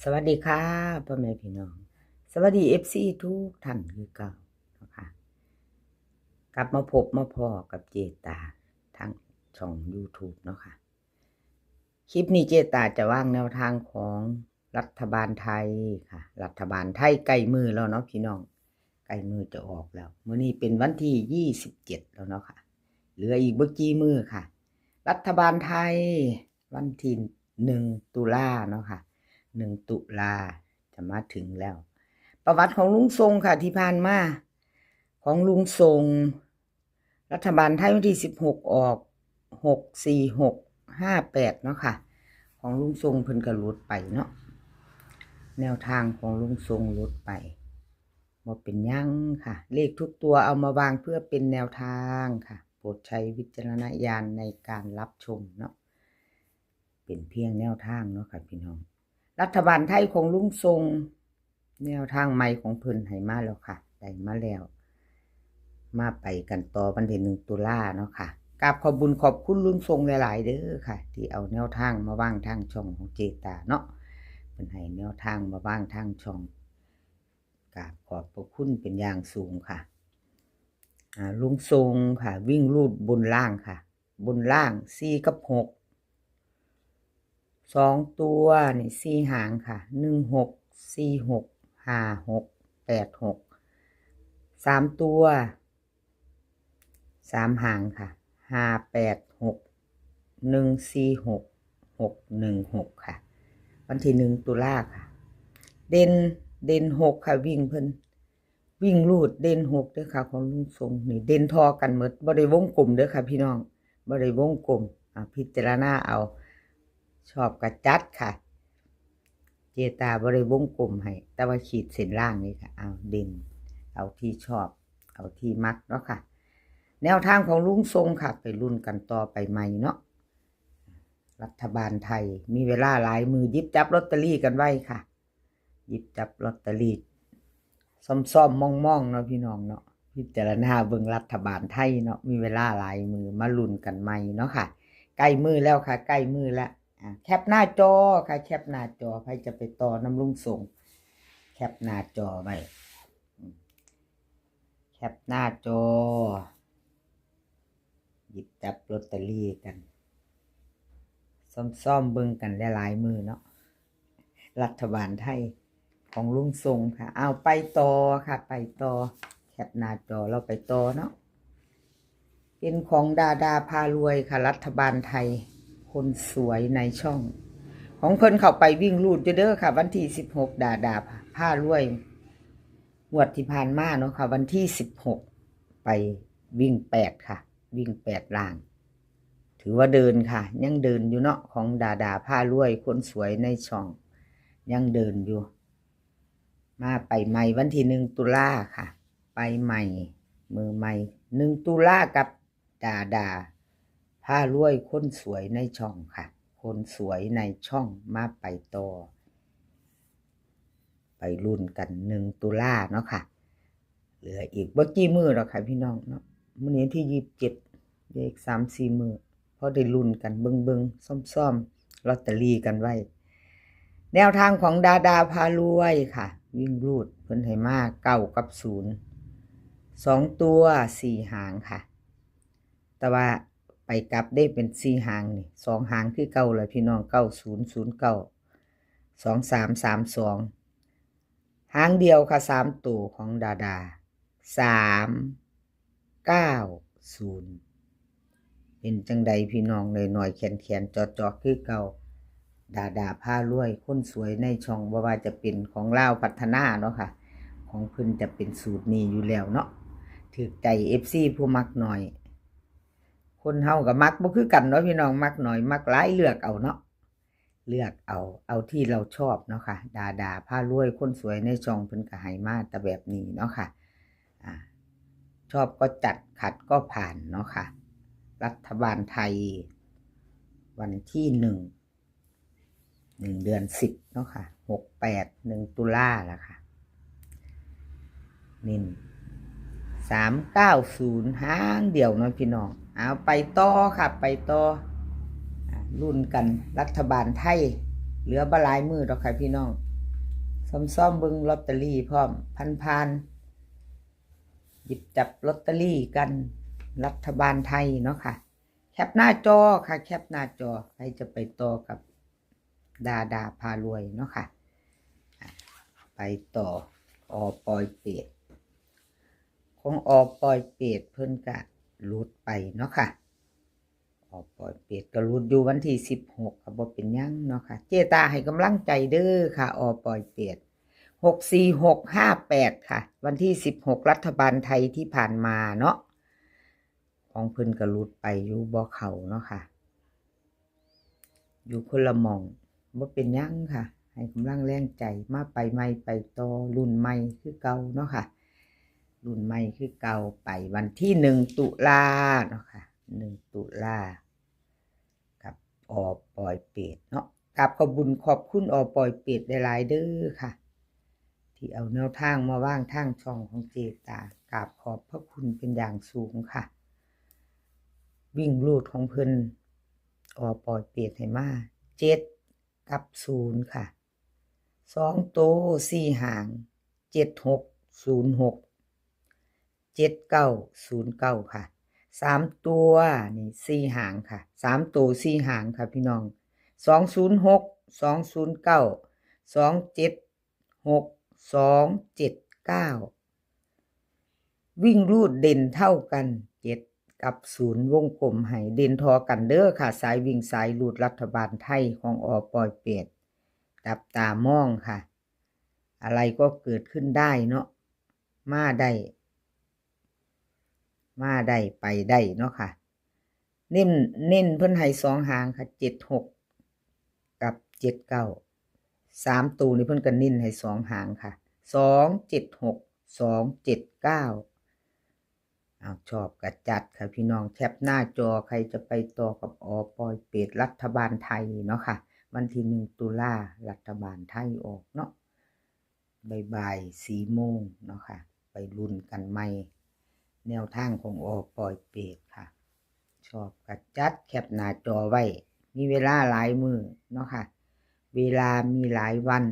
สวัสดีค่ะพ่อแม่พี่น้องสวัสดีFC ทุกท่านคือเก่านะคะกลับมาพบมาพอกับเจตาทางช่อง YouTube เนาะค่ะคลิปนี้เจตาจะวางแนวทางของรัฐบาลไทยค่ะรัฐบาลไทยใกล้มือแล้วเนาะพี่น้องใกล้มือจะออกแล้วมื้อนี้เป็นวันที่27แล้วเนาะค่ะเหลืออีกบ่กี่มื้อค่ะรัฐบาลไทยวันที่1ตุลาเนาะค่ะ1ตุลาจะมาถึงแล้วประวัติของลุงทรงค่ะที่ผ่านมาของลุงทรงรัฐบาลไทยวันที่16ออก64658เนาะค่ะของลุงทรงเพิ่นก็หลุดไปเนาะแนวทางของลุงทรงหลุดไปบ่เป็นหยังค่ะเลขทุกตัวเอามาวางเพื่อเป็นแนวทางค่ะโปรดใช้วิจารณญาณในการรับชมเนาะเป็นเพียงแนวทางเนาะค่ะพี่น้องรัฐบาลไทยของลุงทรงแนวทางใหม่ของเพิ่นให้มาแล้วค่ะได้มาแล้วมาไปกันต่อวันที่1ตุลาเนาะค่ะกราบขอบคุญขอบคุณลุงทรงหลายๆเด้อค่ะที่เอาแนวทางมาวางทางช่องของเจตาเนาะเพิ่นให้แนวทางมาวางทางช่องกราบขอบพระคุณเป็นอย่างสูงค่ะลุงทรงค่ะวิ่งรูดบนล่างค่ะบนล่าง4กับ6 2ตัวนี่4หางค่ะ16 46 56 86 3ตัว3หางค่ะ586 146 616ค่ะวันที่1ตุลาค่ะเด่น6ค่ะวิ่งเพิ่นวิ่งรูดเด่น6เด้อค่ะของลุงทรงนี่เด่นทอกันหมดบ่ได้วงกลมเด้อค่ะพี่น้องบ่ได้วงกลมพิจารณาเอาชอบกระจัดค่ะเจตาบ่ได้วงกลมให้แต่ว่าขีดเส้นล่างนี่ค่ะเอาเด่นเอาที่ชอบเอาที่มักเนาะค่ะแนวทางของลุงทรงค่ะไปรุ่นกันต่อไปใหม่เนาะรัฐบาลไทยมีเวลาหลายมือหยิบจับลอตเตอรี่กันไว้ค่ะหยิบจับลอตเตอรี่ซ่อมๆมองๆเนาะพี่น้องเนาะพิจารณาเบิ่งรัฐบาลไทยเนาะมีเวลาหลายมือมาลุ้นกันใหม่เนาะค่ะใกล้มือแล้วค่ะใกล้มือแล้วแคปหน้าจอค่ะแคปหน้าจอใครจะไปต่อน้ำลุงส่งแคปหน้าจอไว้แคปหน้าจอหยิบจับลอตเตอรี่กันซ่อมเบิ่งกันหลายมือเนาะรัฐบาลไทยของลุงทรงค่ะเอาไปต่อค่ะไปต่อแคปหน้าจอเราไปต่อเนาะเป็นของดาพารวยค่ะรัฐบาลไทยคนสวยในช่องของเพิ่นเข้าไปวิ่งรูดเด้อค่ะวันที่16ดาพารวยงวดที่ผ่านมาเนาะค่ะวันที่16ไปวิ่ง8ค่ะวิ่ง8ล่างถือว่าเดินค่ะยังเดินอยู่เนาะของดาพารวยคนสวยในช่องยังเดินอยู่มาไปใหม่วันที่1ตุลาค่ะไปใหม่มือใหม่1ตุลากับดาพารวยคนสวยในช่องค่ะคนสวยในช่องมาไปต่อไปรุ่นกัน1ตุลาเนาะค่ะเหลืออีกบ่กี่มื้อหรอกค่ะพี่น้องเนาะมื้อนี้ที่27เหลืออีก 3-4 มื้อพอได้รุ่นกันเบิ่งซ่อมลอตเตอรี่กันไว้แนวทางของดาพารวยค่ะวิ่งรูดเพิ่นให้มา9กับ0 2ตัว4หางค่ะแต่ว่าไปกลับได้เป็น4หางนี่2หางคือเก่าเลยพี่น้อง9009 2332หางเดียวค่ะ3ตัวของดา390เป็นจังใดพี่น้องหน่อยๆแขนๆจอคือเก่าดาพารวยคนสวยในช่องบ่ว่าจะเป็นของลาวพัฒนาเนาะค่ะของเพิ่นจะเป็นสูตรนี้อยู่แล้วเนาะถูกใจ FC ผู้มักหน่อยคนเฮาก็มักบ่คือกันเนาะพี่น้องมักหน่อยมักหลายเลือกเอาเนาะเลือกเอาที่เราชอบเนาะค่ะดาพารวยคนสวยในช่องเพิ่นก็ให้มาแต่แบบนี้เนาะค่ะชอบก็จัดขัดก็ผ่านเนาะค่ะรัฐบาลไทยวันที่1เดือน10เนาะค่ะ68 1ตุลาล่ะค่ะนี่390หางเดียวเนาะพี่น้องเอาไปต่อค่ะไปต่อรุ่นกันรัฐบาลไทยเหลือบ่หลายมื้อดอกค่ะพี่น้อง ซ่อมเบิ่งลอตเตอรี่พร้อมพันหยิบจับลอตเตอรี่กันรัฐบาลไทยเนาะค่ะแคปหน้าจอค่ะแคปหน้าจอใครจะไปต่อกับดาพารวยเนาะค่ะไปต่อปอยเป็ดของปอยเป็ดเพิ่นกะรูดไปเนาะค่ะปอยเป็ดก็รูดอยู่วันที่16ก็บ่เป็นหยังเนาะค่ะเจตาให้กำลังใจเด้อค่ะปอยเป็ด64658ค่ะวันที่16รัฐบาลไทยที่ผ่านมาเนาะของเพิ่นก็รูดไปอยู่บ่เข้าเนาะค่ะอยู่คนละหม่องบ่เป็นหยังค่ะให้กำลังแรงใจมาไปใหม่ไปต่อรุ่นใหม่คือเก่าเนาะค่ะรุ่นใหม่คือเก่าไปวันที่1ตุลาเนาะค่ะ1ตุลากับปอยเป็ดเนาะกับขอบคุณปอยเป็ดหลายๆเด้อค่ะที่เอาแนวทางมาว่างทางช่องของเจตากราบขอบพระคุณเป็นอย่างสูงค่ะวิ่งรูดของเพิ่นปอยเป็ดให้มา7กับ0ค่ะ2โต4หาง7606 7909ค่ะ3ตัวนี่4หางค่ะ3ตัว4หางค่ะพี่น้อง206 209 276 279วิ่งรูดเด่นเท่ากัน7กับ0วงกลมให้เด่นทอกันเด้อค่ะสายวิ่งสายรูดรัฐบาลไทยของปอยเป็ดจับตามองค่ะอะไรก็เกิดขึ้นได้เนาะมาได้ไปได้เนาะค่ะเน้นเพิ่นให้2หางค่ะ76กับ79 3ตัวนี่เพิ่นก็เน้นให้2หางค่ะ276 279ชอบก็จัดค่ะพี่น้องแคปหน้าจอใครจะไปต่อกับปอยเป็ดรัฐบาลไทยเนาะค่ะวันที่1ตุลารัฐบาลไทยออกเนาะบ่าย4 โมงเนาะค่ะไปลุ้นกันใหม่แนวทางของปอยเป็ดค่ะชอบกระจัดแคปหน้าจอไว้มีเวลาหลายมื้อเนาะค่ะเวลามีหลายวัน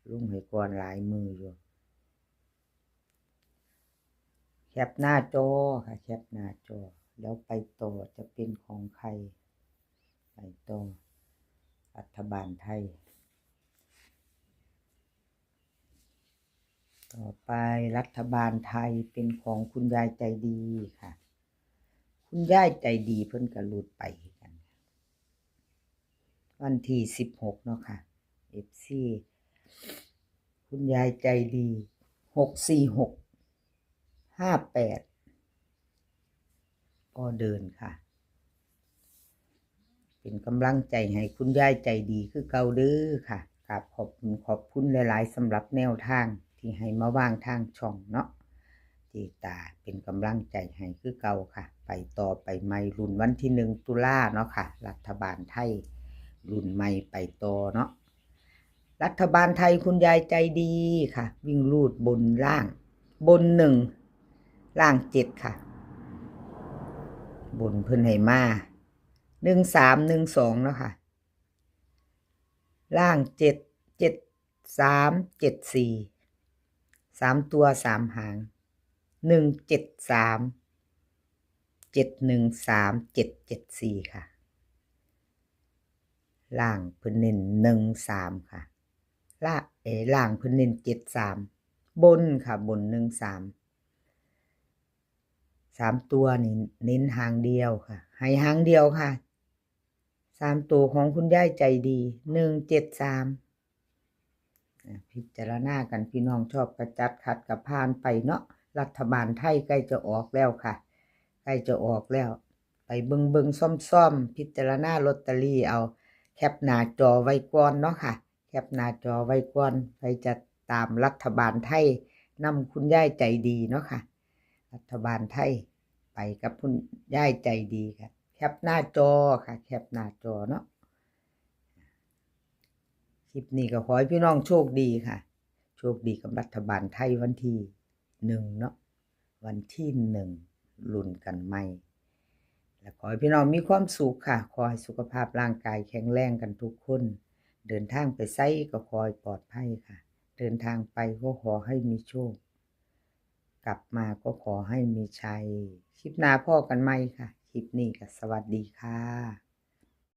ลุงให้ก่อนหลายมื้ออยู่แคปหน้าจอค่ะแคปหน้าจอแล้วไปต่อจะเป็นของใครไปต่อรัฐบาลไทยต่อไปรัฐบาลไทยเป็นของคุณยายใจดีค่ะคุณยายใจดีเพิ่นก็หลุดไปกันวันที่16เนาะค่ะ FC คุณยายใจดี64658ก็เดินค่ะเป็นกำลังใจให้คุณยายใจดีคือเก่าเด้อค่ะกับขอบคุณหลายๆสำหรับแนวทางที่ให้มาวางทางช่องเนาะเจตาเป็นกำลังใจให้คือเก่าค่ะไปต่อไปใหม่รุ่นวันที่1ตุลาเนาะค่ะรัฐบาลไทยรุ่นใหม่ไปต่อเนาะรัฐบาลไทยคุณยายใจดีค่ะวิ่งรูดบนล่างบน1ล่าง7ค่ะบนเพิ่นให้มา1312เนาะค่ะล่าง77374 3ตัว3หาง173 713 774ค่ะล่างเพิ่นเน้น13ค่ะล่างเพิ่นเน้น73บนค่ะบน13 3ตัวนี่เน้นหางเดียวค่ะให้หางเดียวค่ะ3ตัวของคุณยายใจดี173พิจารณากันพี่น้องชอบกระจัดขัดกับผ่านไปเนาะรัฐบาลไทยใกล้จะออกแล้วค่ะใกล้จะออกแล้วไปเบิ่งซ่อมพิจารณาลอตเตอรี่เอาแคปหน้าจอไว้ก่อนเนาะค่ะแคปหน้าจอไว้ก่อนใครจะตามรัฐบาลไทยนำคุณยายใจดีเนาะค่ะรัฐบาลไทยไปกับคุณยายใจดีค่ะแคปหน้าจอค่ะแคปหน้าจอเนาะคลิปนี้ก็ขอให้พี่น้องโชคดีค่ะโชคดีกับรัฐบาลไทยวันที่1เนาะวันที่1ลุ้นกันใหม่และขอให้พี่น้องมีความสุขค่ะขอให้สุขภาพร่างกายแข็งแรงกันทุกคน เดินทางไปไสก็ขอให้ปลอดภัยค่ะ เดินทางไปก็ขอให้มีโชค กลับมาก็ขอให้มีชัย คลิปหน้าพ้อกันใหม่ค่ะ คลิปนี้ก็สวัสดีค่ะ